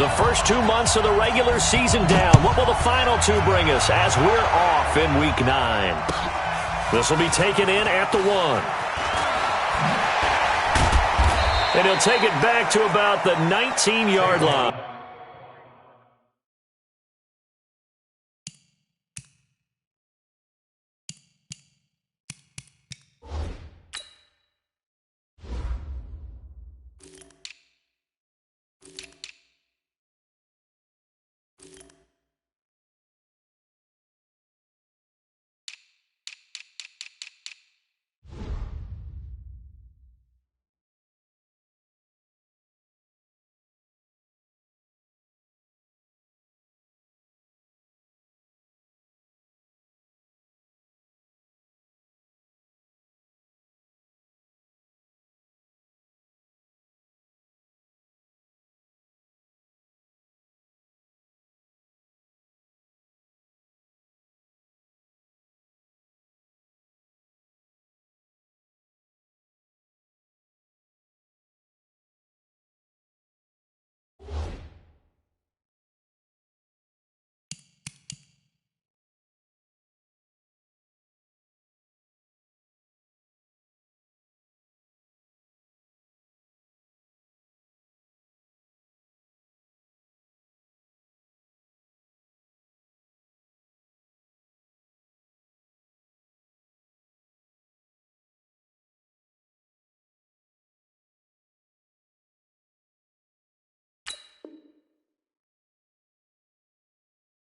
The first 2 months of the regular season down. What will the final two bring us as we're off in Week 9? This will be taken in at the 1. And he'll take it back to about the 19-yard line.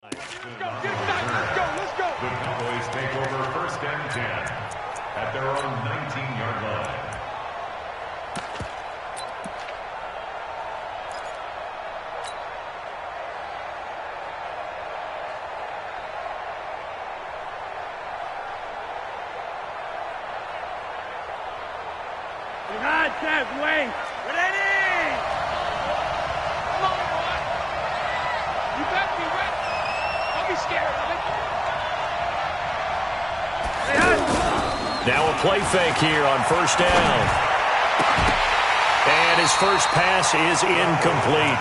Let's go. The Cowboys take over 1st and 10 at their own 19-yard line. Wait. Ready? Come on, boy. You better be ready. Don't be scared of it. Now a play fake here on 1st down. And his first pass is incomplete.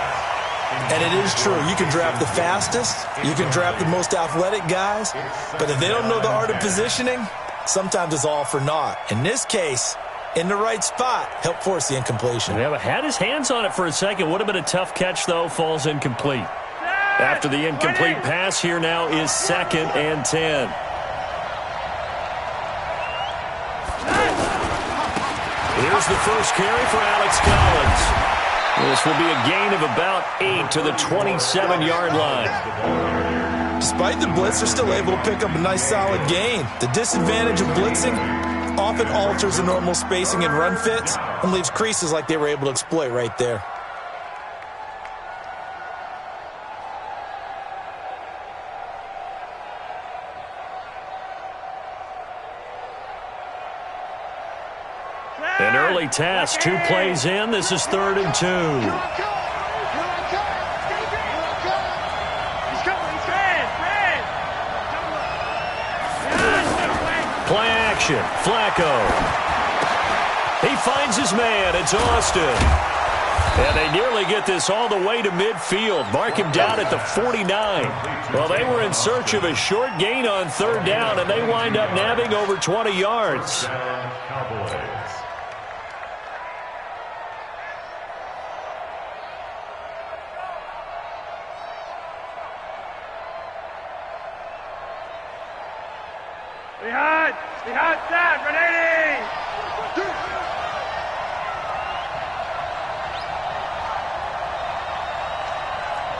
And it is true. You can draft the fastest. You can draft the most athletic guys. But if they don't know the art of positioning, sometimes it's all for naught. In this case, in the right spot, help force the incompletion. Yeah, but had his hands on it for a second. Would have been a tough catch, though. Falls incomplete. After the incomplete pass, here now is 2nd and 10. Here's the first carry for Alex Collins. This will be a gain of about 8 to the 27-yard line. Despite the blitz, they're still able to pick up a nice solid gain. The disadvantage of blitzing often alters the normal spacing and run fits and leaves creases like they were able to exploit right there. An early task, 2 plays in. This is 3rd and 2. Play action. Flacco. He finds his man. It's Austin. And they nearly get this all the way to midfield. Mark him down at the 49. Well, they were in search of a short gain on 3rd down, and they wind up nabbing over 20 yards. Behind that, ready!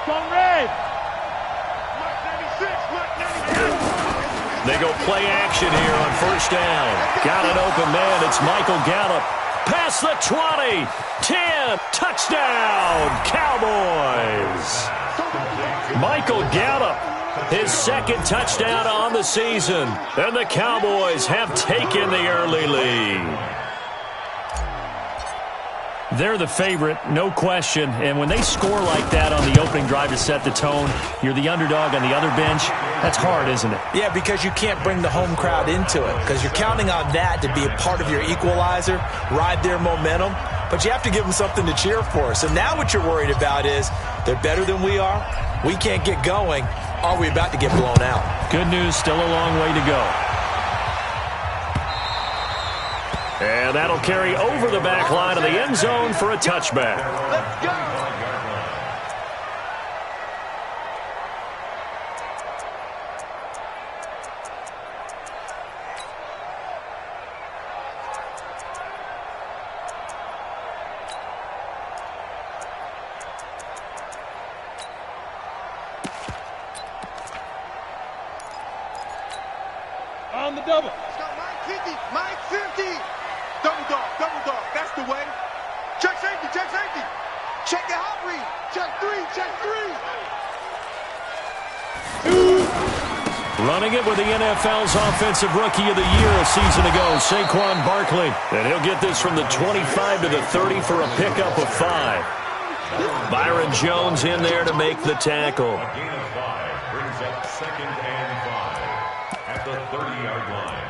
Go red! They go play action here on 1st down. Got an open man. It's Michael Gallup. Past the 20. 10. Touchdown, Cowboys. Michael Gallup. His 2nd touchdown on the season. And the Cowboys have taken the early lead. They're the favorite, no question. And when they score like that on the opening drive to set the tone, you're the underdog on the other bench. That's hard, isn't it? Yeah, because you can't bring the home crowd into it. Because you're counting on that to be a part of your equalizer, ride their momentum. but you have to give them something to cheer for. So now what you're worried about is they're better than we are. We can't get going. Are we about to get blown out? Good news, still a long way to go. And that'll carry over the back line of the end zone for a touchback. Let's go. On the double. Let's go, Mike 50, Mike 50. Double dog, that's the way. Check safety. Check the hot read. Check three. Running it with the NFL's Offensive Rookie of the Year a season ago, Saquon Barkley. And he'll get this from the 25 to the 30 for a pickup of 5. Byron Jones in there to make the tackle. A gain of 5 brings up 2nd and 5 at the 30-yard line.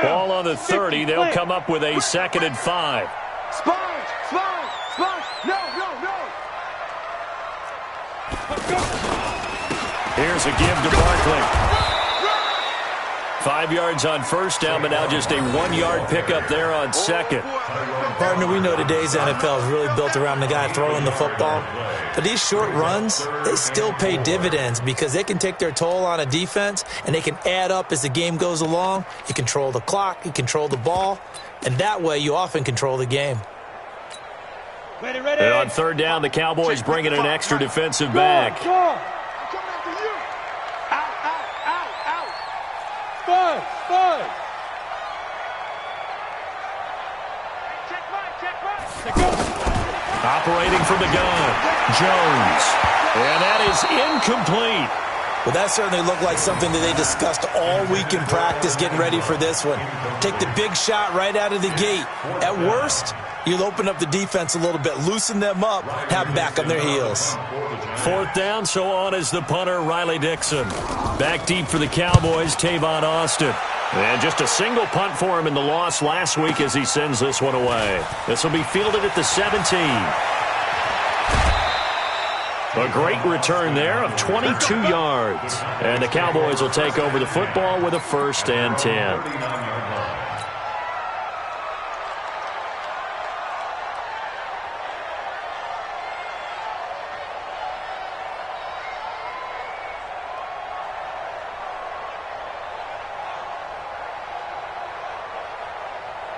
Ball on the 30. They'll come up with a 2nd and 5. Sponge. No. Here's a give to Barkley. 5 yards on first down, but now just a 1-yard pickup there on second. Partner, we know today's NFL is really built around the guy throwing the football. But these short runs, they still pay dividends because they can take their toll on a defense and they can add up as the game goes along. You control the clock, you control the ball, and that way you often control the game. Ready. And on 3rd down, the Cowboys bring in an extra defensive back. I'm coming after you. Out. Spud. Check Mike. Operating from the gun, Jones. And that is incomplete. Well, that certainly looked like something that they discussed all week in practice getting ready for this one. Take the big shot right out of the gate. At worst, you'll open up the defense a little bit, loosen them up, have them back on their heels. 4th down, so on is the punter, Riley Dixon. Back deep for the Cowboys, Tavon Austin. And just a single punt for him in the loss last week as he sends this one away. This will be fielded at the 17. A great return there of 22 yards. And the Cowboys will take over the football with a 1st and 10.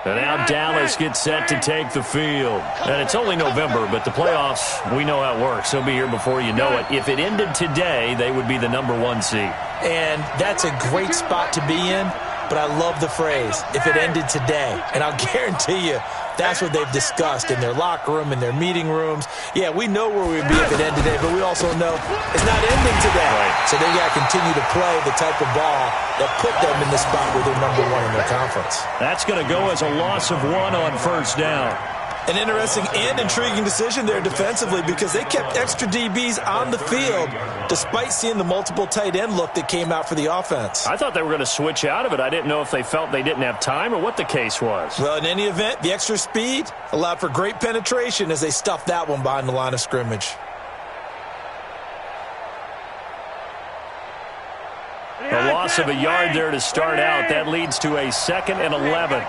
And now Dallas gets set to take the field. And it's only November, but the playoffs, we know how it works. They'll be here before you know it. If it ended today, they would be the #1 seed. And that's a great spot to be in, but I love the phrase, if it ended today. And I'll guarantee you, that's what they've discussed in their locker room, in their meeting rooms. Yeah, we know where we'd be if it ended today, but we also know it's not ending today. Right. So they got to continue to play the type of ball that put them in the spot where they're #1 in their conference. That's going to go as a loss of 1 on 1st down. An interesting and intriguing decision there defensively because they kept extra DBs on the field despite seeing the multiple tight end look that came out for the offense. I thought they were going to switch out of it. I didn't know if they felt they didn't have time or what the case was. Well, in any event, the extra speed allowed for great penetration as they stuffed that one behind the line of scrimmage. A loss of a yard there to start out. That leads to a 2nd and 11.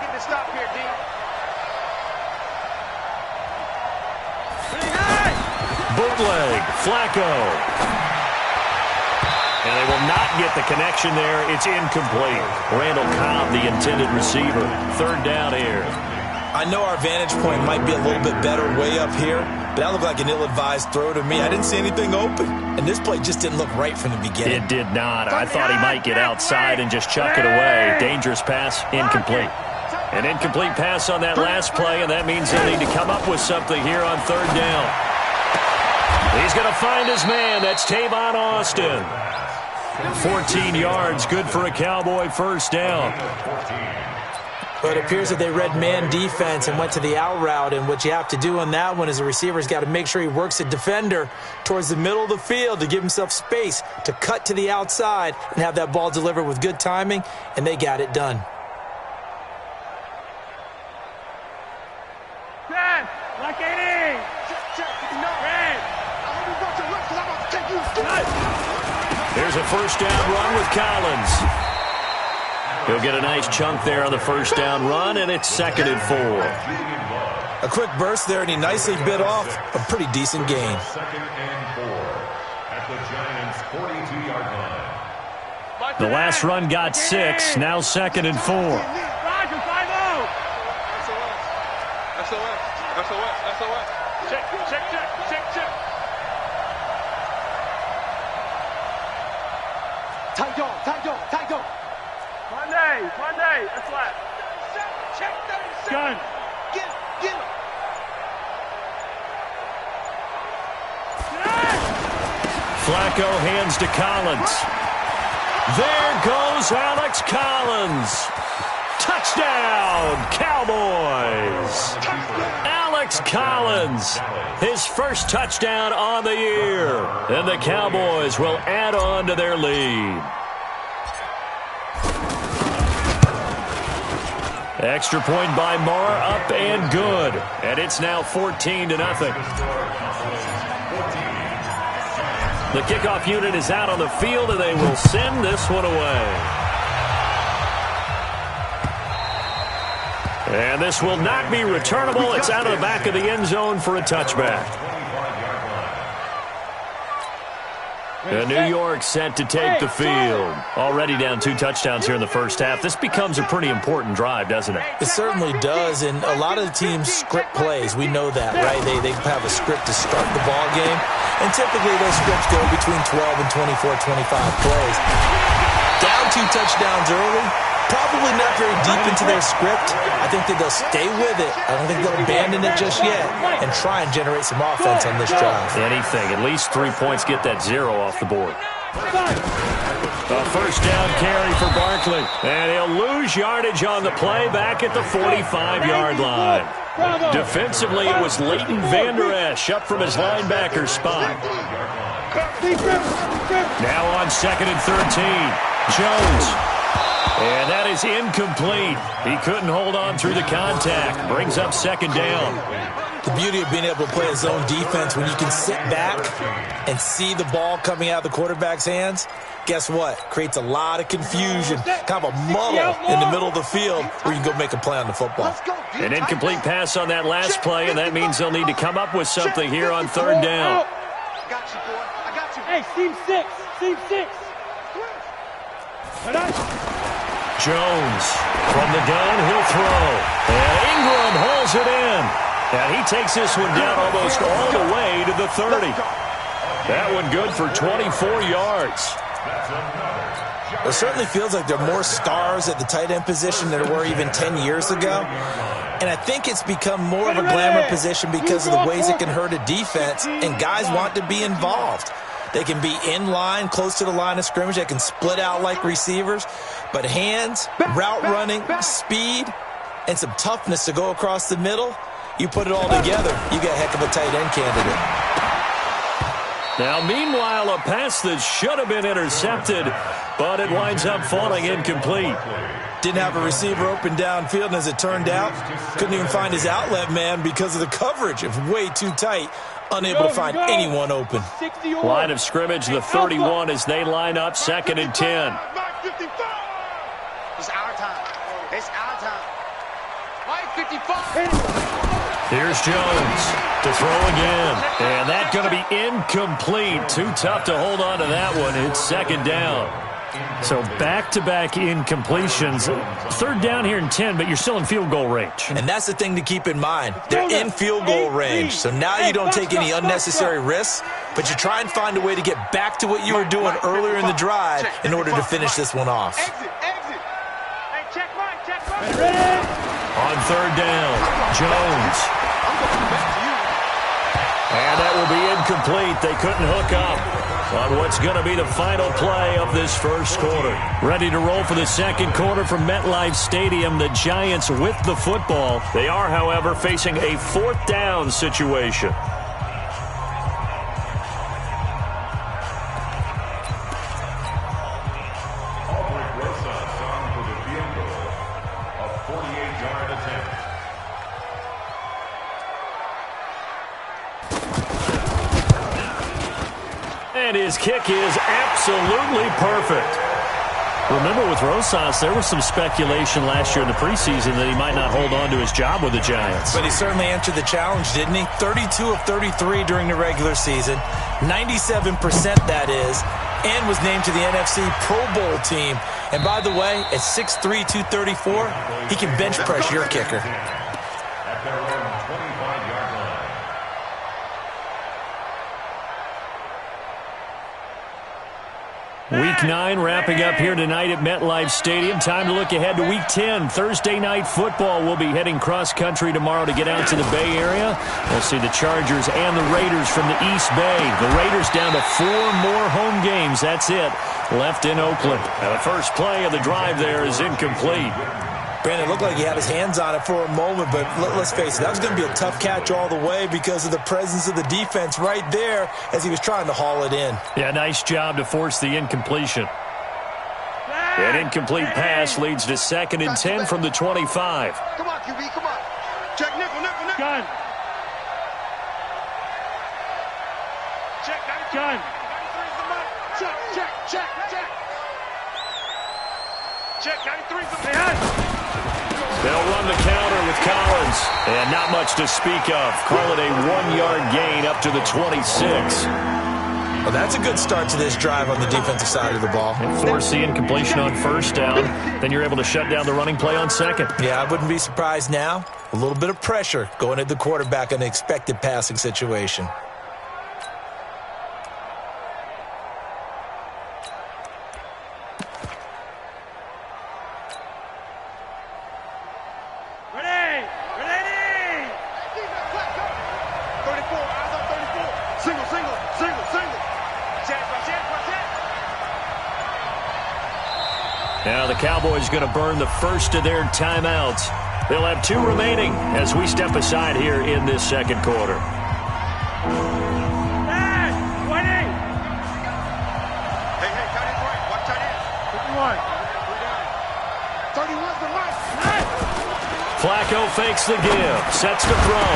Bootleg, Flacco. And they will not get the connection there. It's incomplete. Randall Cobb, the intended receiver. 3rd down here. I know our vantage point might be a little bit better way up here, but that looked like an ill-advised throw to me. I didn't see anything open, and this play just didn't look right from the beginning. It did not. I thought he might get outside and just chuck it away. Dangerous pass, incomplete. An incomplete pass on that last play, and that means they'll need to come up with something here on 3rd down. He's going to find his man. That's Tavon Austin. 14 yards, good for a Cowboy 1st down. Well, it appears that they read man defense and went to the out route, and what you have to do on that one is the receiver's got to make sure he works the defender towards the middle of the field to give himself space to cut to the outside and have that ball delivered with good timing, and they got it done. Red, like 80. Red. There's a first down run with Collins. He'll get a nice chunk there on the first down run, and it's 2nd and 4. A quick burst there, and he nicely bit off a pretty decent gain. 2nd and 4 at the Giants' 42-yard line. The last run got 6, now 2nd and 4. Roger, 5-0. SOS. Check. Tight dog. Monday, that's left. Check 37. Gun. Get him. Flacco hands to Collins. There goes Alex Collins. Touchdown, Cowboys. Alex Collins, his first touchdown on the year. And the Cowboys will add on to their lead. Extra point by Marr, up and good. And it's now 14-0. The kickoff unit is out on the field, and they will send this one away. And this will not be returnable. It's out of the back of the end zone for a touchback. And New York set to take the field. Already down 2 touchdowns here in the first half. This becomes a pretty important drive, doesn't it? It certainly does, and a lot of the teams script plays. We know that, right? They have a script to start the ball game, and typically those scripts go between 12 and 24, 25 plays. Down 2 touchdowns early, probably not very deep into their script. I think that they'll stay with it. I don't think they'll abandon it just yet and try and generate some offense on this drive. Anything. At least 3 points, get that 0 off the board. A first down carry for Barkley. And he'll lose yardage on the play back at the 45-yard line. Defensively, it was Leighton Vander Esch up from his linebacker spot. Now on 2nd and 13. Jones. And that is incomplete. He couldn't hold on through the contact. Brings up 2nd down. The beauty of being able to play a zone defense when you can sit back and see the ball coming out of the quarterback's hands, guess what? Creates a lot of confusion, kind of a muddle in the middle of the field where you can go make a play on the football. An incomplete pass on that last play, and that means they'll need to come up with something here on 3rd down. I got you, boy. I got you. Hey, Team 6. Jones from the gun, he'll throw. And Ingram hauls it in. And he takes this one down almost all the way to the 30. That one good for 24 yards. It certainly feels like there are more stars at the tight end position than there were even 10 years ago. And I think it's become more of a glamour position because of the ways it can hurt a defense, and guys want to be involved. They can be in line, close to the line of scrimmage. They can split out like receivers. But hands, route running, speed, and some toughness to go across the middle, you put it all together, you got a heck of a tight end candidate. Now, meanwhile, a pass that should have been intercepted, but it winds up falling incomplete. Didn't have a receiver open downfield, and as it turned out, couldn't even find his outlet man because of the coverage. It was way too tight. Unable to find anyone open. Line of scrimmage, the 31 as they line up, 2nd and 10. It's our time. It's our time. Line 55. Here's Jones to throw again. And that's going to be incomplete. Too tough to hold on to that one. It's 2nd down. So back-to-back incompletions. 3rd down here and 10, but you're still in field goal range. And that's the thing to keep in mind. They're in field goal range. So now you don't take any unnecessary risks, but you try and find a way to get back to what you were doing earlier in the drive in order to finish this one off. Exit. Hey, check mine. On 3rd down, Jones. And that will be incomplete. They couldn't hook up on what's going to be the final play of this first quarter. Ready to roll for the second quarter from MetLife Stadium. The Giants with the football. They are, however, facing a fourth down situation. And his kick is absolutely perfect. Remember, with Rosas, there was some speculation last year in the preseason that he might not hold on to his job with the Giants. But he certainly answered the challenge, didn't he? 32 of 33 during the regular season, 97% that is, and was named to the NFC Pro Bowl team. And by the way, at 6'3", 234, he can bench press your kicker. At their own 25-yard line. Week 9 wrapping up here tonight at MetLife Stadium. Time to look ahead to Week 10. Thursday night football. We'll be heading cross-country tomorrow to get out to the Bay Area. We'll see the Chargers and the Raiders from the East Bay. The Raiders down to 4 more home games. That's it. Left in Oakland. And the first play of the drive there is incomplete. Brandon, it looked like he had his hands on it for a moment, but let's face it, that was going to be a tough catch all the way because of the presence of the defense right there as he was trying to haul it in. Yeah, nice job to force the incompletion. An incomplete pass leads to 2nd and 10 from the 25. Come on, QB, come on. Check nickel. Gun. Check, Gun. Check. Check, 93's the Hey, They'll run the counter with Collins. And not much to speak of. Call it a 1-yard gain up to the 26. Well, that's a good start to this drive on the defensive side of the ball. And force the incompletion on first down. Then you're able to shut down the running play on second. Yeah, I wouldn't be surprised now. A little bit of pressure going at the quarterback in an expected passing situation. Now the Cowboys going to burn the first of their timeouts. They'll have 2 remaining as we step aside here in this second quarter. Hey, 20. Hey, tight end right. Watch tight end. 31's the mark. Flacco fakes the give, sets to throw.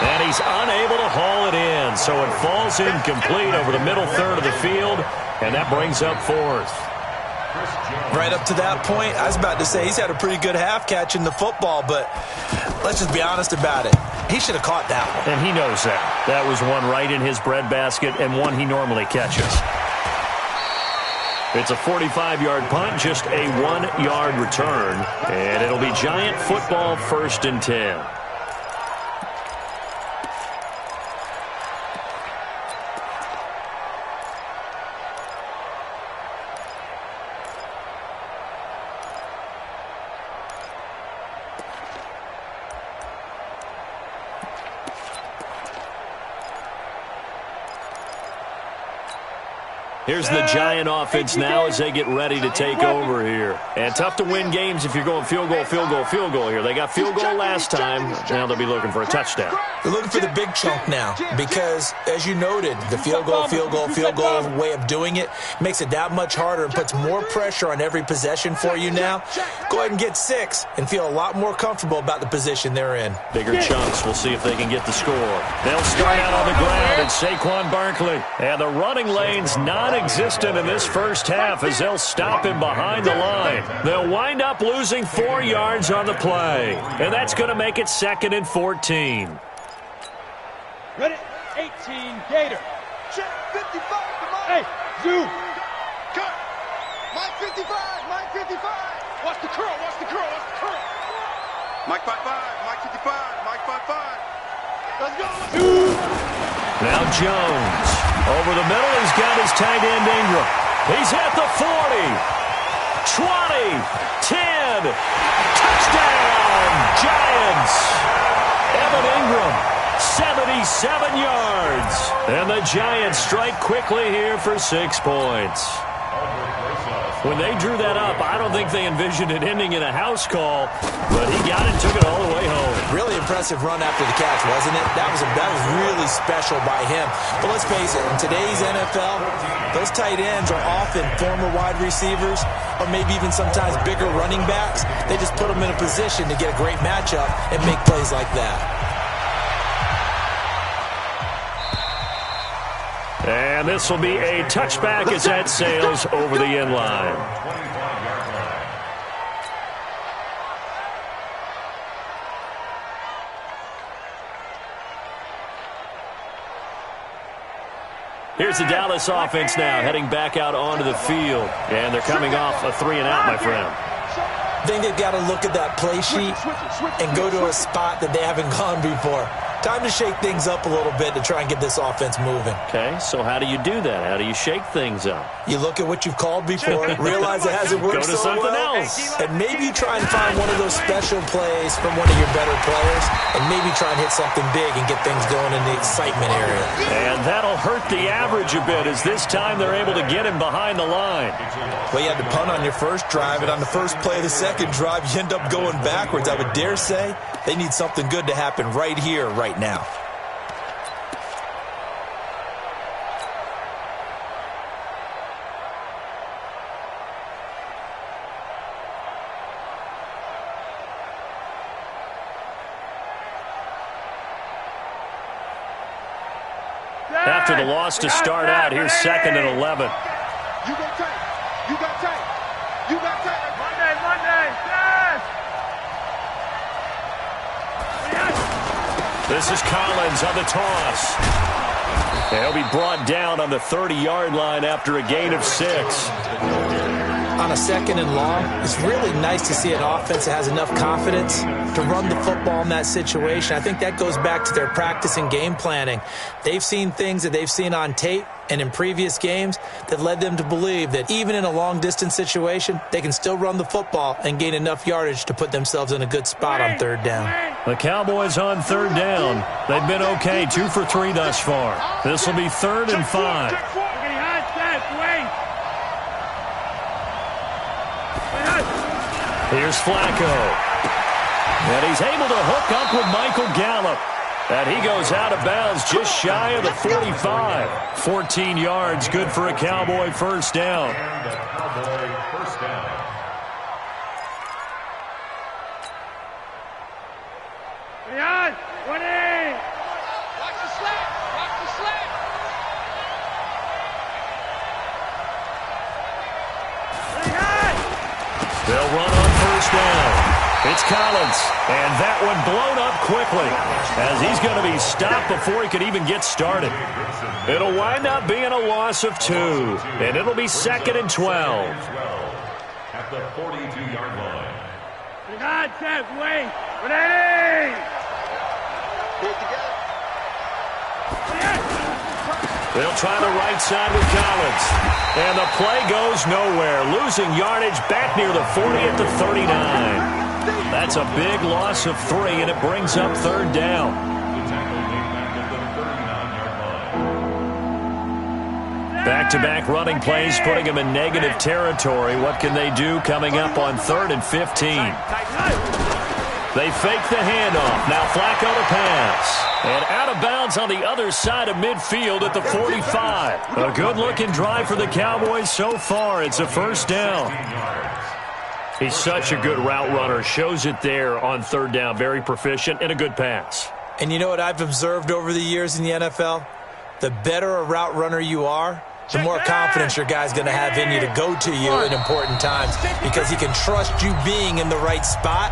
And he's unable to haul it in, so it falls incomplete over the middle third of the field, and that brings up 4th. Right up to that point, I was about to say he's had a pretty good half catching the football, but let's just be honest about it. He should have caught that one. And he knows that. That was one right in his breadbasket and one he normally catches. It's a 45-yard punt, just a 1-yard return, and it'll be Giant football 1st and 10. Here's the Giant offense now as they get ready to take over here. And tough to win games if you're going field goal here. They got field goal last time. Now they'll be looking for a touchdown. They're looking for the big chunk now because, as you noted, the field goal way of doing it makes it that much harder and puts more pressure on every possession for you now. Go ahead and get 6 and feel a lot more comfortable about the position they're in. Bigger chunks. We'll see if they can get the score. They'll start out on the ground. It's Saquon Barkley. And the running lane's non-existent in this first half as they'll stop him behind the line. They'll wind up losing 4 yards on the play. And that's going to make it 2nd and 14. Ready? 18, Gator. Check, 55. Hey, zoom. Cut. Mike 55. Watch the curl. Mike 55. Mike 55. Mike 55. Let's go. Now Jones. Over the middle, he's got his tight end Ingram. He's at the 40. 20. 10. Touchdown, Giants. Evan Ingram. 77 yards. And the Giants strike quickly here for 6 points. When they drew that up, I don't think they envisioned it ending in a house call, but he got it and took it all the way home. Really impressive run after the catch, wasn't it? That was really special by him. But let's face it, in today's NFL, those tight ends are often former wide receivers or maybe even sometimes bigger running backs. They just put them in a position to get a great matchup and make plays like that. And this will be a touchback as that sails over the end line. Here's the Dallas offense now heading back out onto the field. And they're coming off a 3-and-out, my friend. I think they've got to look at that play sheet and go to a spot that they haven't gone before. Time to shake things up a little bit to try and get this offense moving. Okay, so how do you do that? How do you shake things up? You look at what you've called before, realize it hasn't worked so well, and maybe try and find one of those special plays from one of your better players, and maybe try and hit something big and get things going in the excitement area. And that'll hurt the average a bit, as this time they're able to get him behind the line. Well, you had to punt on your first drive, and on the first play of the second drive, you end up going backwards. I would dare say they need something good to happen right here, right now. After the loss to start out, here's 2nd and 11. You got tape. You got tape. You got tape. Monday, yes! This is Collins on the toss. He'll be brought down on the 30-yard line after a gain of 6. On a 2nd and long, it's really nice to see an offense that has enough confidence to run the football in that situation. I think that goes back to their practice and game planning. They've seen things that they've seen on tape and in previous games that led them to believe that even in a long-distance situation, they can still run the football and gain enough yardage to put themselves in a good spot on 3rd down. The Cowboys on 3rd down. They've been okay, 2 for 3 thus far. This will be 3rd and 5. Here's Flacco. And he's able to hook up with Michael Gallup. And he goes out of bounds just shy of the 45. 14 yards, good for a Cowboy first down. Yes, 20. Watch the slap. Watch the slap. They'll run on first down. It's Collins, and that one blown up quickly as he's going to be stopped before he could even get started. It'll wind up being a loss of 2, and it'll be 2nd and 12. At the 42-yard line. God, Seth, wait. Ready? They'll try the right side with Collins. And the play goes nowhere. Losing yardage back near the 40 at the 39. That's a big loss of 3, and it brings up 3rd down. Back-to-back running plays putting them in negative territory. What can they do coming up on 3rd and 15? They fake the handoff. Now Flacco to pass. And out of bounds on the other side of midfield at the 45. A good-looking drive for the Cowboys so far. It's a first down. He's such a good route runner. Shows it there on 3rd down. Very proficient and a good pass. And you know what I've observed over the years in the NFL? The better a route runner you are, the more confidence your guy's going to have in you to go to you in important times because he can trust you being in the right spot,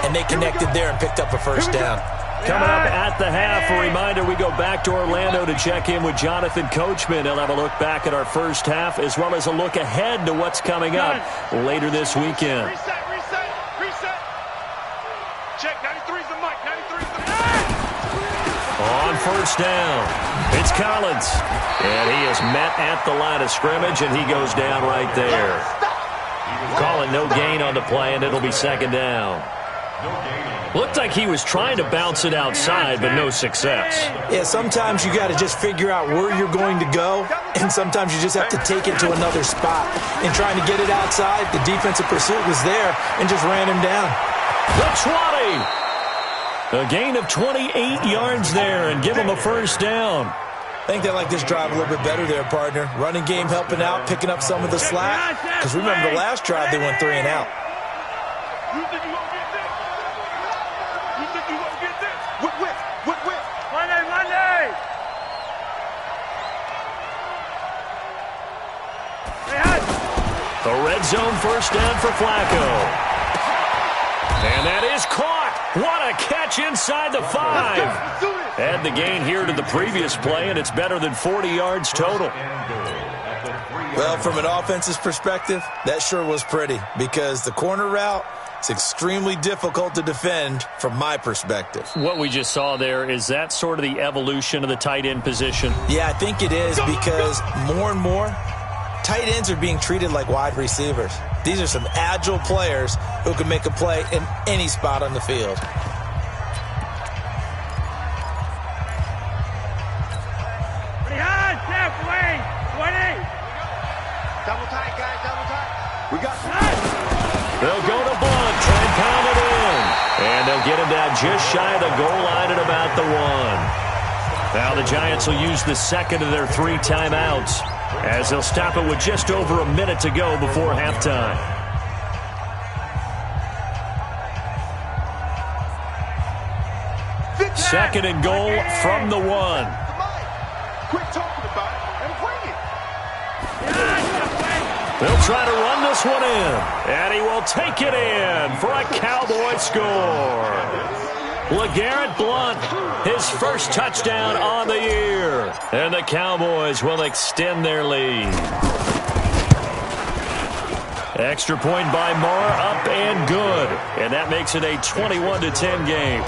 and they connected there and picked up a first down. Coming up at the half, a reminder, we go back to Orlando to check in with Jonathan Coachman. He'll have a look back at our first half as well as a look ahead to what's coming up later this weekend. Reset. Check, 93's the mic, 93's the mic. On first down, it's Collins. And he is met at the line of scrimmage, and he goes down right there. Calling no gain on the play, and it'll be 2nd down. Looked like he was trying to bounce it outside, but no success. Yeah, sometimes you got to just figure out where you're going to go, and sometimes you just have to take it to another spot. In trying to get it outside, the defensive pursuit was there and just ran him down. The 20. A gain of 28 yards there and give him a first down. I think they like this drive a little bit better there, partner. Running game helping out, picking up some of the slack. Because remember the last drive, they went 3 and out. You think you gonna get this? You think you gonna get this? Whip. Monday. The red zone first down for Flacco. And that is caught. What a catch inside the 5. Add the gain here to the previous play, and it's better than 40 yards total. Well, from an offensive perspective, that sure was pretty because the corner route is extremely difficult to defend from my perspective. What we just saw there, is that sort of the evolution of the tight end position? Yeah, I think it is because more and more, tight ends are being treated like wide receivers. These are some agile players who can make a play in any spot on the field. Double tight, guys, double tight. We got They'll go to Blunt, try and pound it in. And they'll get him down just shy of the goal line at about the 1. Now the Giants will use the second of their 3 timeouts as they'll stop it with just over a minute to go before halftime. Second and goal from the 1. Quit talking about it and bring it. They'll try to run this one in, and he will take it in for a Cowboy score. LeGarrette Blount, his first touchdown on the year, and the Cowboys will extend their lead. Extra point by Marr, up and good, and that makes it a 21-10 game.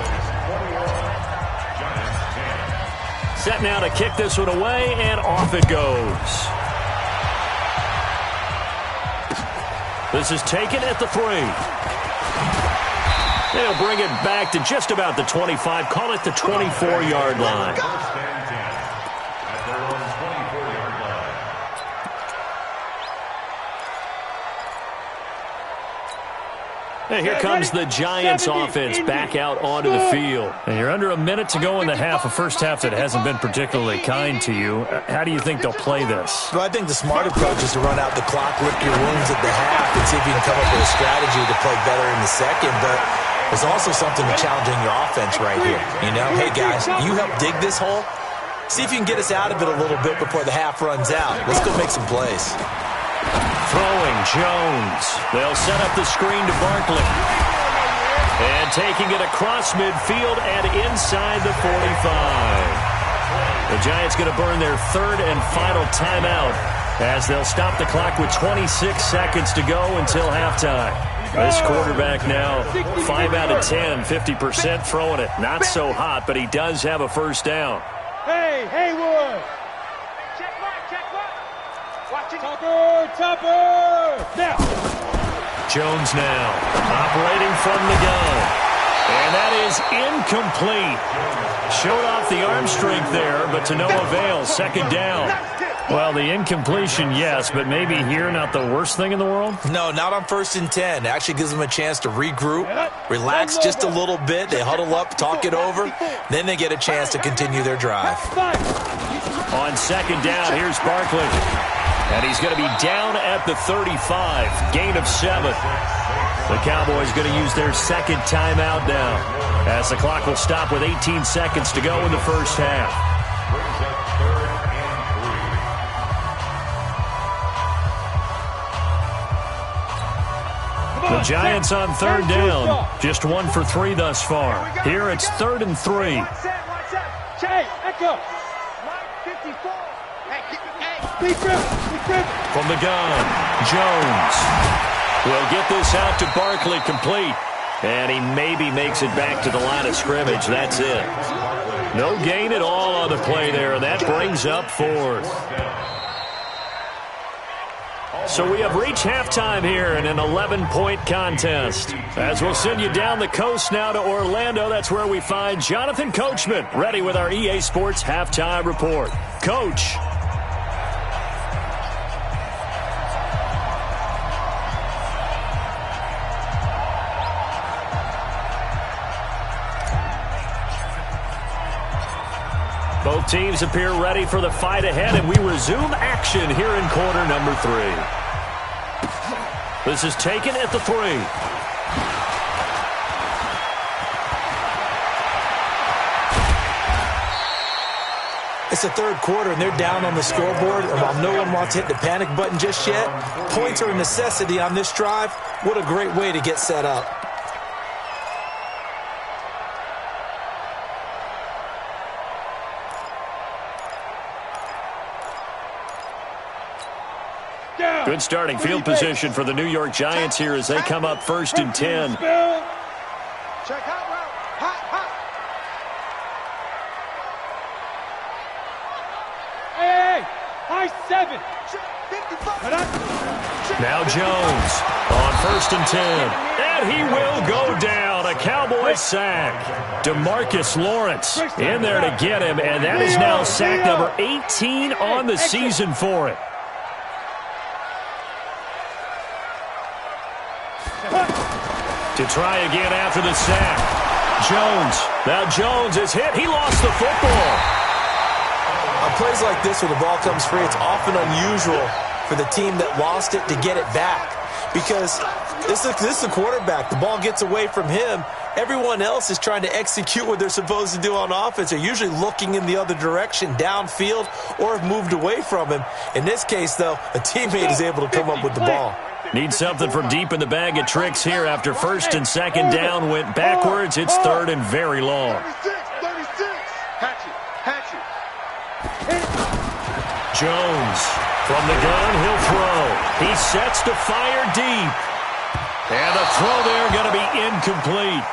Set now to kick this one away, and off it goes. This is taken at the 3. They'll bring it back to just about the 25, call it the 24-yard line. First and 10 at their own 24-yard line. And here comes the Giants offense back out onto the field. And you're under a minute to go in the half, a first half that hasn't been particularly kind to you. How do you think they'll play this? Well, I think the smart approach is to run out the clock, lick your wounds at the half, and see if you can come up with a strategy to play better in the second. But there's also something to challenging your offense right here. You know, hey, guys, you help dig this hole. See if you can get us out of it a little bit before the half runs out. Let's go make some plays. Throwing, Jones. They'll set up the screen to Barkley. And taking it across midfield and inside the 45. The Giants going to burn their 3rd and final timeout as they'll stop the clock with 26 seconds to go until halftime. This quarterback now 5 out of 10, 50% throwing it. Not so hot, but he does have a first down. Hey, Haywood! Check mark! Watch it! Topper! Now! Jones now operating from the gun. And that is incomplete. Showed off the arm strength there, but to no avail. Second down. Well, the incompletion, yes, but maybe here not the worst thing in the world? No, not on 1st and 10. It actually gives them a chance to regroup, relax just a little bit. They huddle up, talk it over. Then they get a chance to continue their drive. On second down, here's Barkley. And he's going to be down at the 35. Gain of 7. The Cowboys going to use their second timeout now, as the clock will stop with 18 seconds to go in the first half. Brings up 3rd and 3. The Giants on 3rd down. Just 1 for 3 thus far. Here it's 3rd and 3. Watch that. Jay, echo. 54. From the gun, Jones will get this out to Barkley, complete. And he maybe makes it back to the line of scrimmage. That's it. No gain at all on the play there, and that brings up 4th. So we have reached halftime here in an 11-point contest. As we'll send you down the coast now to Orlando, that's where we find Jonathan Coachman, ready with our EA Sports Halftime Report. Coach. Both teams appear ready for the fight ahead, and we resume action here in quarter number 3. This is taken at the 3. It's the third quarter, and they're down on the scoreboard. And while no one wants to hit the panic button just yet, points are a necessity on this drive. What a great way to get set up. Good starting field position for the New York Giants here as they come up 1st and 10. Check hot route. Hot. Hey, high 7. Now Jones on 1st and 10. And he will go down. A Cowboy sack. DeMarcus Lawrence in there to get him, and that is now sack number 18 on the season for it. To try again after the sack. Jones. Now Jones is hit. He lost the football. On plays like this where the ball comes free, it's often unusual for the team that lost it to get it back. Because this is the quarterback. The ball gets away from him. Everyone else is trying to execute what they're supposed to do on offense. They're usually looking in the other direction, downfield, or have moved away from him. In this case, though, a teammate is able to come up with the ball. Need something from deep in the bag of tricks here after 1st and 2nd down went backwards. It's 3rd and very long. 36. Hatch it. Jones from the gun, he'll throw. He sets to fire deep. And the throw there going to be incomplete.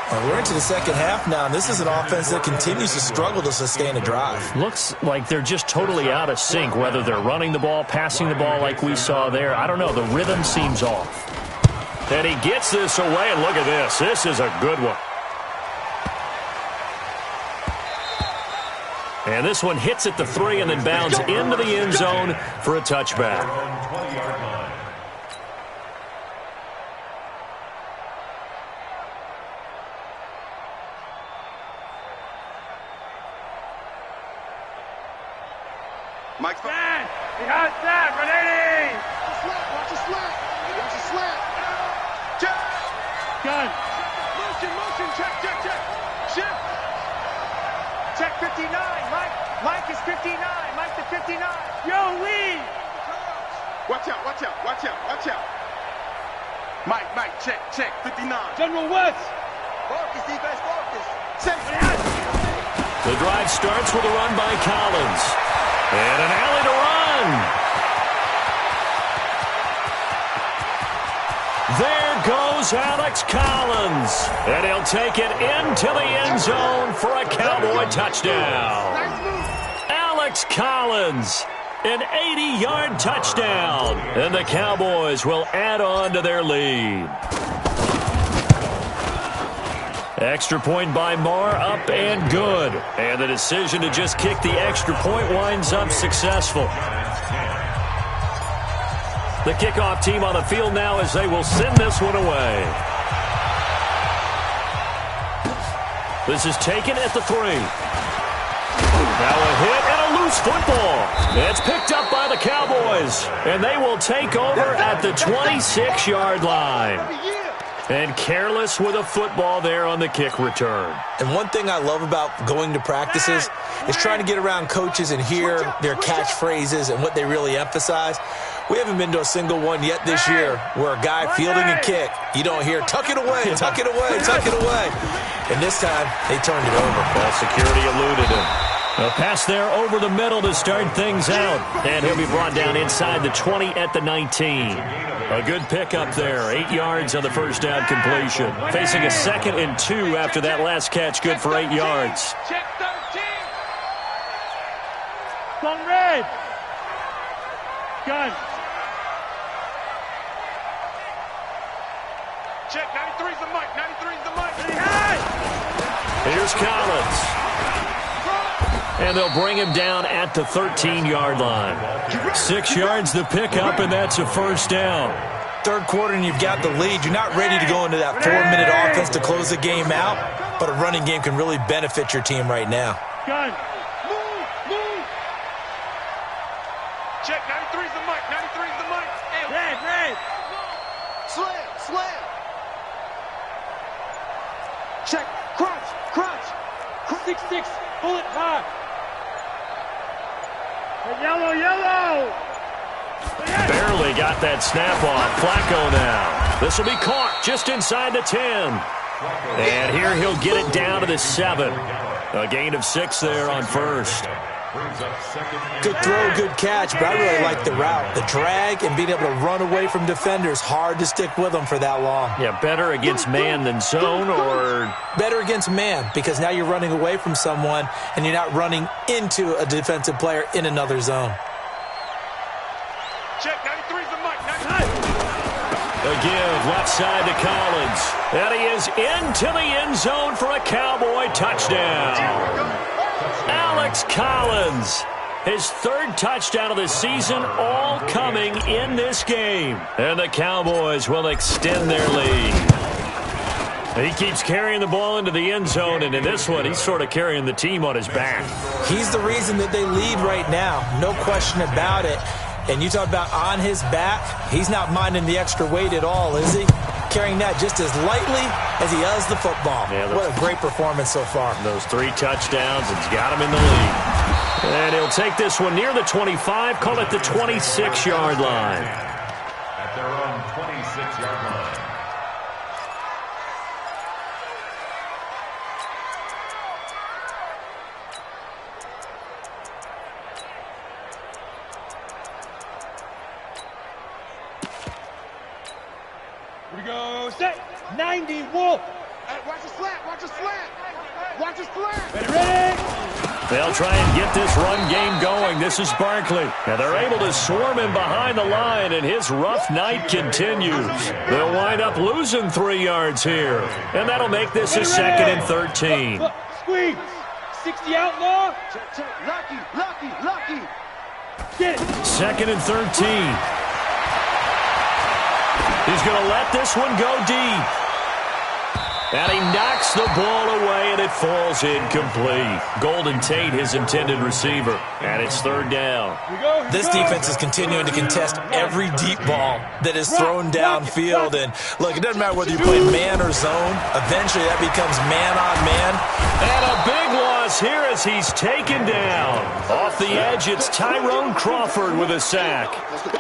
We're into the second half now, and this is an offense that continues to struggle to sustain a drive. Looks like they're just totally out of sync, whether they're running the ball, passing the ball like we saw there. I don't know. The rhythm seems off. And he gets this away, and look at this. This is a good one. And this one hits at the 3 and then bounds into the end zone for a touchback. Mike's Stand. Behind that. Grenade. Watch the slant. Check. Gun. Motion. Check. Shift. Check 59. Mike is 59. Mike to 59. Yo, lead. Watch out. Mike, check. 59. General West. Focus, defense, focus. Safety. The drive starts with a run by Collins. And an alley to run. There goes Alex Collins. And he'll take it into the end zone for a Cowboy touchdown. Alex Collins, an 80-yard touchdown. And the Cowboys will add on to their lead. Extra point by Marr, up and good. And the decision to just kick the extra point winds up successful. The kickoff team on the field now as they will send this one away. This is taken at the 3. Now a hit and a loose football. It's picked up by the Cowboys. And they will take over at the 26-yard line. And careless with a football there on the kick return. And one thing I love about going to practices is trying to get around coaches and hear their catchphrases and what they really emphasize. We haven't been to a single one yet this year where a guy fielding a kick, you don't hear, tuck it away, tuck it away, tuck it away. And this time, they turned it over. Well, security eluded him. A pass there over the middle to start things out. And he'll be brought down inside the 20 at the 19. A good pickup there. 8 yards on the first down completion. Facing a 2nd and 2 after that last catch. Good for 8 yards. Check 13. Gun red. Gun. 93's the mic. 93's the mic. Here's Collins. And they'll bring him down at the 13-yard line. 6 yards to pick up, and that's a first down. Third quarter and you've got the lead. You're not ready to go into that 4-minute offense to close the game out, but a running game can really benefit your team right now. Gun. Move. Check, 93's the mic. 93's the mic. Red. Slam. Check, crunch. 6-6. Bullet high. Yellow. Barely got that snap off. Flacco now. This will be caught just inside the 10. And here he'll get it down to the 7. A gain of 6 there on first. Good throw, good catch, but I really like the route. The drag and being able to run away from defenders, hard to stick with them for that long. Yeah, better against man than zone, or? Better against man, because now you're running away from someone and you're not running into a defensive player in another zone. Check, 93's the mic. 93. A give left side to Collins. And he is into the end zone for a Cowboy touchdown. Alex Collins, his 3rd touchdown of the season, all coming in this game. And the Cowboys will extend their lead. He keeps carrying the ball into the end zone, and in this one, he's sort of carrying the team on his back. He's the reason that they lead right now, no question about it. And you talk about on his back, he's not minding the extra weight at all, is he? Carrying that just as lightly as he does the football. Yeah, what a great performance so far. Those 3 touchdowns, it's got him in the lead. And he'll take this one near the 25, call it the 26-yard line. At their own 26-yard line. Here we go. Set. 90. Wolf. Hey, watch the slant. Ready. They'll try and get this run game going. This is Barkley. And they're able to swarm him behind the line, and his rough night continues. They'll wind up losing 3 yards here. And that'll make this a 2nd and 13. Squeeze. 60 outlaw. Check. Lucky. Get it. 2nd and 13. He's going to let this one go deep. And he knocks the ball away, and it falls incomplete. Golden Tate, his intended receiver. And it's 3rd down. This defense is continuing to contest every deep ball that is thrown downfield. And, look, it doesn't matter whether you play man or zone. Eventually, that becomes man-on-man. And a big loss here as he's taken down. Off the edge, it's Tyrone Crawford with a sack.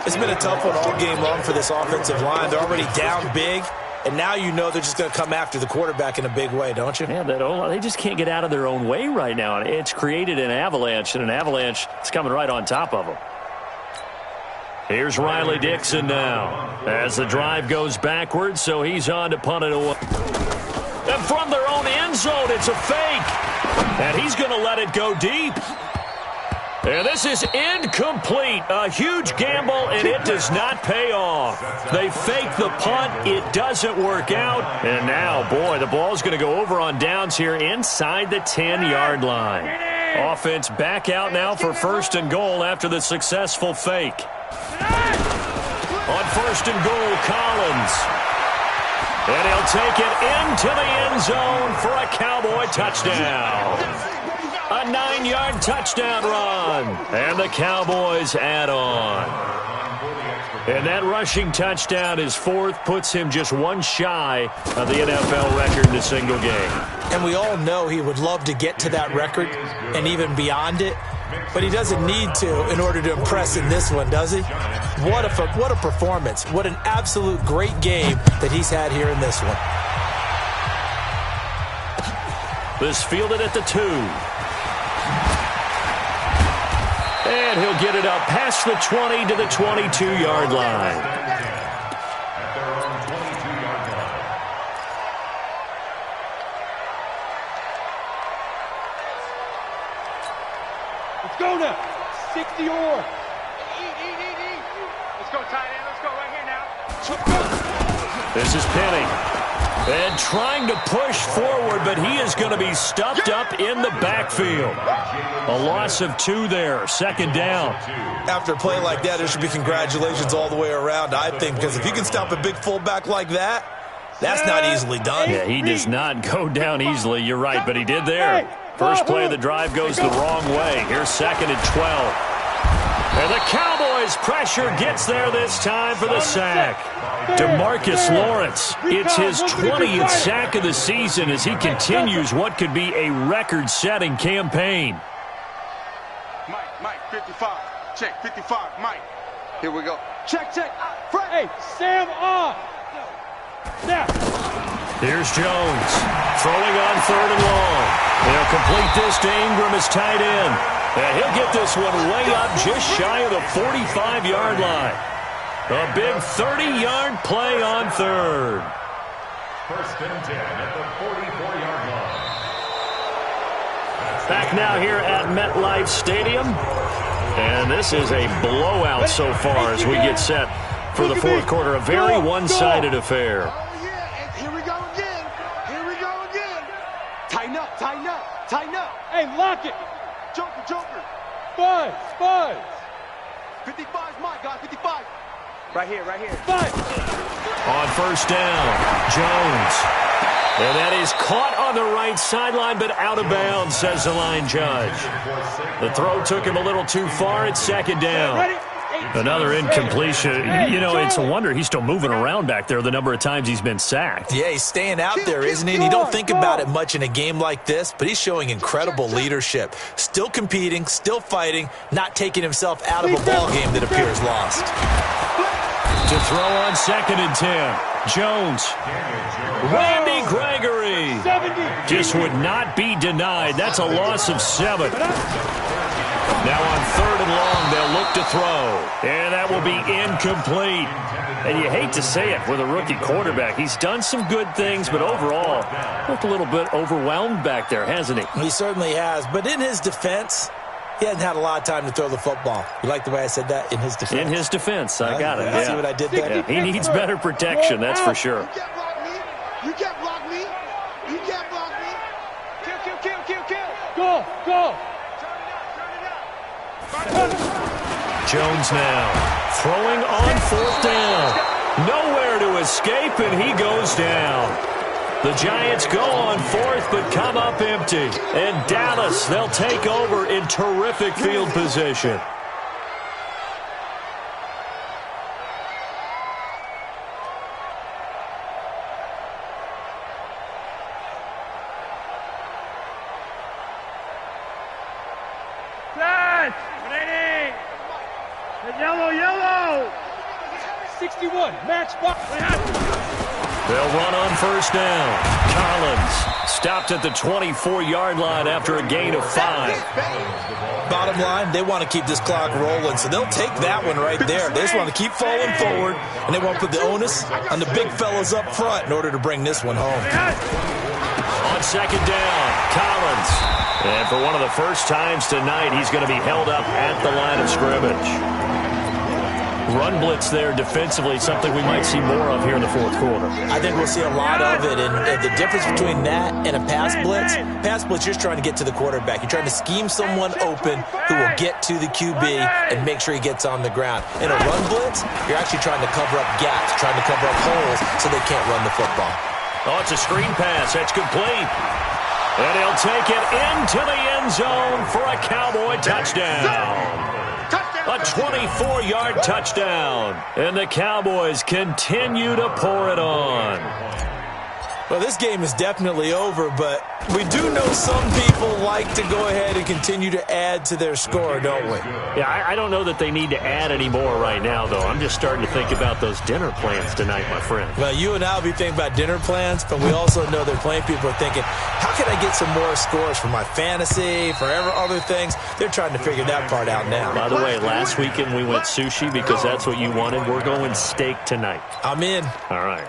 It's been a tough one all game long for this offensive line. They're already down big. And now you know they're just going to come after the quarterback in a big way, don't you? Yeah, they just can't get out of their own way right now. It's created an avalanche, and an avalanche is coming right on top of them. Here's Riley Dixon now as the drive goes backwards, so he's on to punt it away. And from their own end zone, it's a fake. And he's going to let it go deep. And this is incomplete. A huge gamble, and it does not pay off. They fake the punt. It doesn't work out. And now, boy, the ball's going to go over on downs here inside the 10-yard line. Offense back out now for 1st and goal after the successful fake. On 1st and goal, Collins. And he'll take it into the end zone for a Cowboy touchdown. A 9-yard touchdown run. And the Cowboys add on. And that rushing touchdown is 4th, puts him just 1 shy of the NFL record in a single game. And we all know he would love to get to that record and even beyond it. But he doesn't need to in order to impress in this one, does he? What a performance. What an absolute great game that he's had here in this one. This fielded at the 2. And he'll get it up past the 20 to the 22-yard line. At their own 22-yard line. Let's go now. 60 or. Let's go, tight end. Let's go right here now. This is Penny. And trying to push forward, but he is going to be stuffed up in the backfield. A loss of 2 there, 2nd down. After a play like that, there should be congratulations all the way around, I think, because if you can stop a big fullback like that, that's not easily done. Yeah, he does not go down easily. You're right, but he did there. First play of the drive goes the wrong way. Here's 2nd and 12. And the Cowboys' pressure gets there this time for the sack. DeMarcus Lawrence, it's his 20th sack of the season as he continues what could be a record-setting campaign. Mike, 55. Check, 55, Mike. Here we go. Check. Front. Hey, Sam off. Now. Here's Jones, throwing on 3rd and long. They'll complete this to Ingram as tight end. And he'll get this one way up just shy of the 45-yard line. A big 30-yard play on 3rd. 1st and 10 at the 44-yard line. Back now here at MetLife Stadium. And this is a blowout so far as we get set for the 4th quarter. A very one-sided affair. Oh, yeah, and here we go again. Tighten up. Hey, lock it. Joker. Buzz. 55's Mike, guys, 55. Right here. Buzz. On 1st down, Jones. And that is caught on the right sideline, but out of bounds, says the line judge. The throw took him a little too far. It's 2nd down. Ready? Another incompletion. You know, it's a wonder he's still moving around back there the number of times he's been sacked. Yeah, he's staying out there, isn't he? And you don't think about it much in a game like this, but he's showing incredible leadership. Still competing, still fighting, not taking himself out of a ball game that appears lost. To throw on 2nd and 10. Jones. Randy Gregory. 70. Just would not be denied. That's a loss of 7. Now on 3rd and long, they'll look to throw. And that will be incomplete. And you hate to say it with a rookie quarterback. He's done some good things, but overall, looked a little bit overwhelmed back there, hasn't he? He certainly has. But in his defense, he hasn't had a lot of time to throw the football. You like the way I said that? In his defense? In his defense, I got it. Yeah. See what I did there? Yeah, he needs better protection, that's for sure. You can't block me. Kill. Jones now throwing on 4th down. Nowhere to escape, and he goes down. The Giants go on 4th, but come up empty. And Dallas, they'll take over in terrific field position. Flash. Ready. Yellow. 61. Match box. They'll run on 1st down. Collins stopped at the 24-yard line after a gain of 5. Bottom line, they want to keep this clock rolling, so they'll take that one right there. They just want to keep falling forward, and they want to put the onus on the big fellas up front in order to bring this one home. On 2nd down, Collins. And for one of the first times tonight, he's going to be held up at the line of scrimmage. Run blitz there defensively, something we might see more of here in the 4th quarter. I think we'll see a lot of it, and the difference between that and a pass blitz, you're just trying to get to the quarterback. You're trying to scheme someone open who will get to the QB and make sure he gets on the ground. In a run blitz, you're actually trying to cover up gaps, trying to cover up holes so they can't run the football. Oh, it's a screen pass. That's complete. And he'll take it into the end zone for a Cowboy touchdown. A 24-yard touchdown. And the Cowboys continue to pour it on. Well, this game is definitely over, but we do know some people like to go ahead and continue to add to their score, don't we? Yeah, I don't know that they need to add any more right now, though. I'm just starting to think about those dinner plans tonight, my friend. Well, you and I will be thinking about dinner plans, but we also know that plenty of people are thinking, how can I get some more scores for my fantasy, for other things? They're trying to figure that part out now. By the way, last weekend we went sushi because that's what you wanted. We're going steak tonight. I'm in. All right.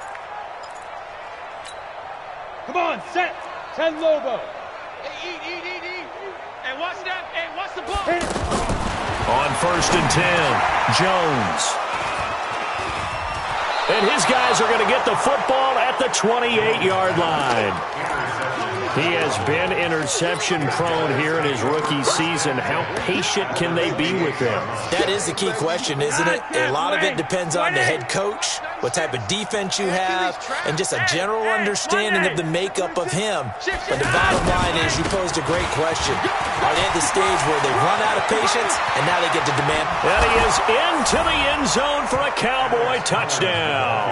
Come on, set. 10 Lobo. Hey, eat. Hey, watch that. Hey, watch the ball. On 1st and 10, Jones. And his guys are going to get the football at the 28-yard line. He has been interception-prone here in his rookie season. How patient can they be with him? That is the key question, isn't it? A lot of it depends on the head coach, what type of defense you have, and just a general understanding of the makeup of him. But the bottom line is you posed a great question. Are they at the stage where they've run out of patience, and now they get to demand? And he is into the end zone for a Cowboy touchdown.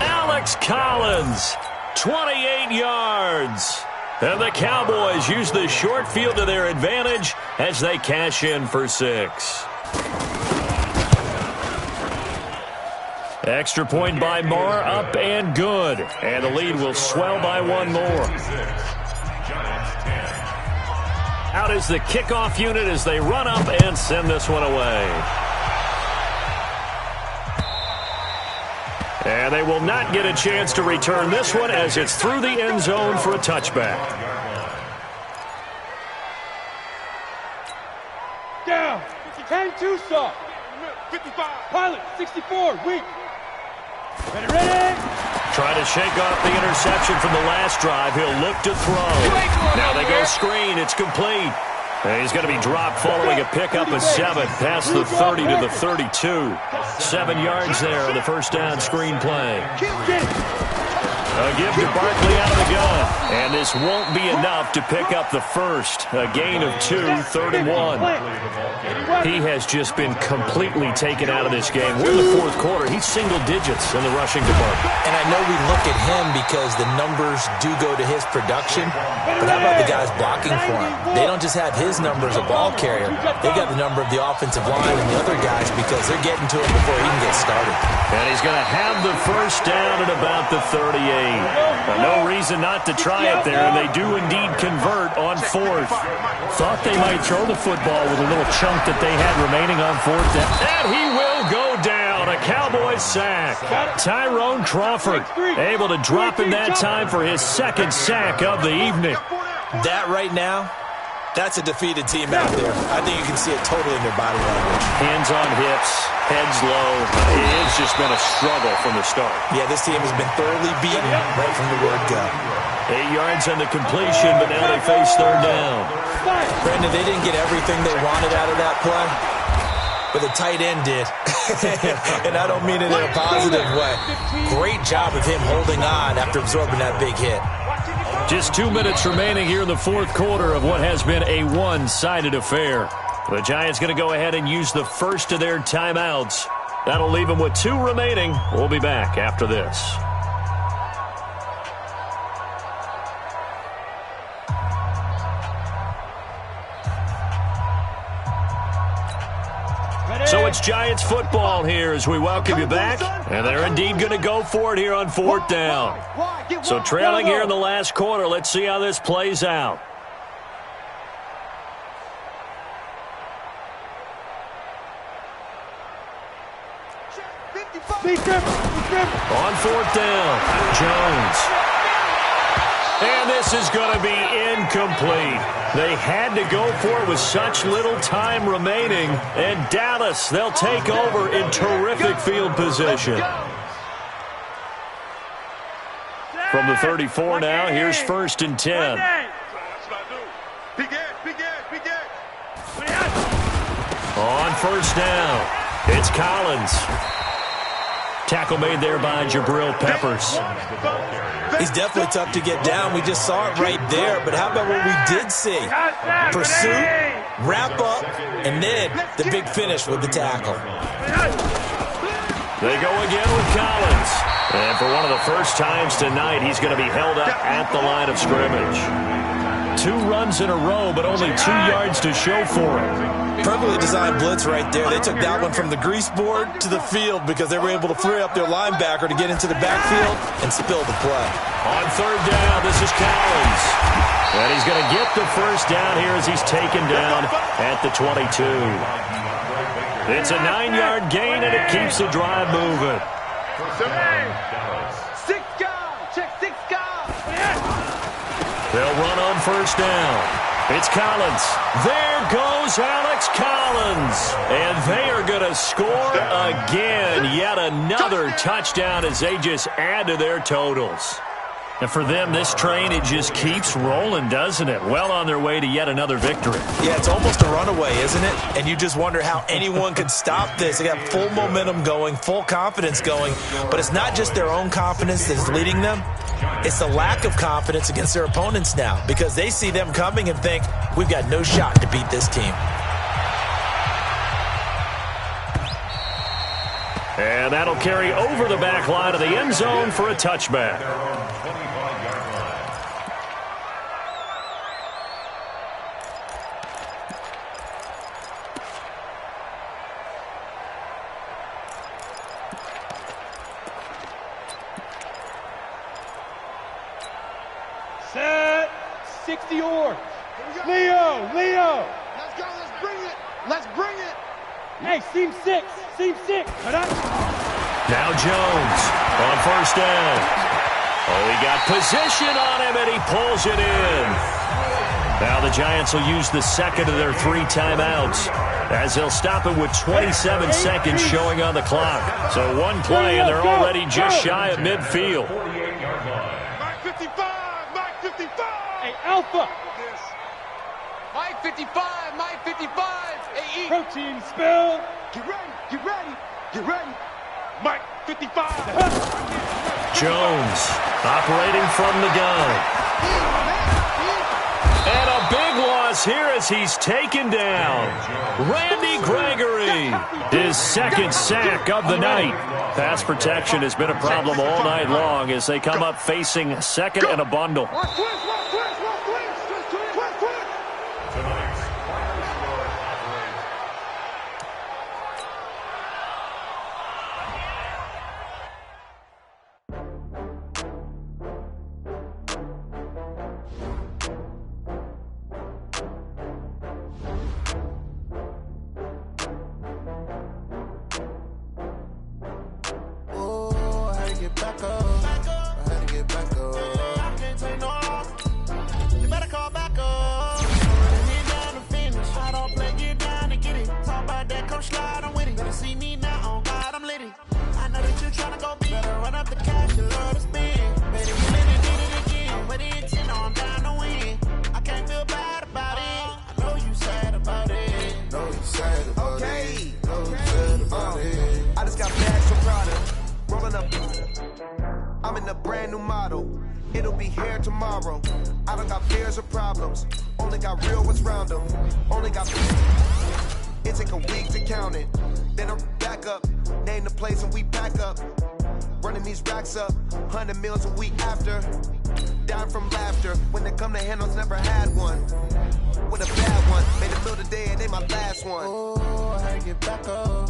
Alex Collins, 28 yards. And the Cowboys use the short field to their advantage as they cash in for 6. Extra point by Marr, up and good. And the lead will swell by 1 more. Out is the kickoff unit as they run up and send this one away. And they will not get a chance to return this one as it's through the end zone for a touchback. Down. 10-2 stop. 55. Pilot, 64. Weak. Ready. Trying to shake off the interception from the last drive. He'll look to throw. Now they go screen. It's complete. And he's going to be dropped following a pickup of 7 past the 30 to the 32. 7 yards there on the first down screen play. A give to Barkley out of the gun. And this won't be enough to pick up the first. A gain of 2, 31. He has just been completely taken out of this game. We're in the fourth quarter. He's single digits in the rushing department. And I know we look at him because the numbers do go to his production. But how about the guys blocking for him? They don't just have his number as a ball carrier. They got the number of the offensive line and the other guys because they're getting to him before he can get started. And he's going to have the first down at about the 38. No reason not to try it there, and they do indeed convert on 4th. Thought they might throw the football with a little chunk that they had remaining on 4th down. And he will go down. A Cowboys sack. Tyrone Crawford able to drop in that time for his 2nd sack of the evening. That right now, that's a defeated team out there. I think you can see it totally in their body language. Hands on hips, heads low. It's just been a struggle from the start. Yeah, this team has been thoroughly beaten right from the word go. 8 yards on the completion, but now they face 3rd down. Brandon, they didn't get everything they wanted out of that play, but the tight end did. And I don't mean it in a positive way. Great job of him holding on after absorbing that big hit. Just 2 minutes remaining here in the fourth quarter of what has been a one-sided affair. The Giants going to go ahead and use the first of their timeouts. That'll leave them with 2 remaining. We'll be back after this. So it's Giants football here as we welcome you back. And they're indeed going to go for it here on 4th down. So trailing here in the last quarter. Let's see how this plays out. On 4th down, Jones. And this is going to be incomplete. They had to go for it with such little time remaining. And Dallas, they'll take over in terrific field position. From the 34 now, here's 1st and 10. On 1st down, it's Collins. Tackle made there by Jabril Peppers. He's definitely tough to get down. We just saw it right there. But how about what we did see? Pursuit, wrap up, and then the big finish with the tackle. They go again with Collins. And for one of the first times tonight, he's going to be held up at the line of scrimmage. 2 runs in a row, but only 2 yards to show for it. Perfectly designed blitz right there. They took that one from the grease board to the field because they were able to free up their linebacker to get into the backfield and spill the play. On 3rd down, this is Collins. And he's going to get the first down here as he's taken down at the 22. It's a 9-yard gain, and it keeps the drive moving. 6 guys. Check 6 guys. They'll run on 1st down. It's Collins. There goes Alex Collins. And they are going to score again. Yet another touchdown as they just add to their totals. And for them, this train, it just keeps rolling, doesn't it? Well on their way to yet another victory. Yeah, it's almost a runaway, isn't it? And you just wonder how anyone could stop this. They got full momentum going, full confidence going. But it's not just their own confidence that's leading them. It's the lack of confidence against their opponents now because they see them coming and think, we've got no shot to beat this team. And that'll carry over the back line of the end zone for a touchback. Set. 60 yards. Leo. Let's go. Let's bring it. Let's bring it. Hey, seam six. Now Jones on first down. Oh, he got position on him, and he pulls it in. Now the Giants will use the second of their 3 timeouts as they'll stop it with 27 seconds showing on the clock. So one play, and they're already just shy of midfield. Mike 55. Mike 55. Hey, Alpha. Mike 55. Mike 55. Hey, E. Protein spill. Get ready. Get ready. Get ready. Mike 55. Jones operating from the gun. And a big loss here as he's taken down. Randy Gregory, his second sack of the night. Pass protection has been a problem all night long as they come up facing a second and a bundle. I'm in a brand new model. It'll be here tomorrow. I don't got fears or problems. Only got real ones round them. Only got. It take a week to count it. Then I'm back up. Name the place and we pack up. Running these racks up. 100 meals a week after. Down from laughter. When they come to handles, never had one. With a bad one. Made a meal today and they my last one. Oh, I had to get back up.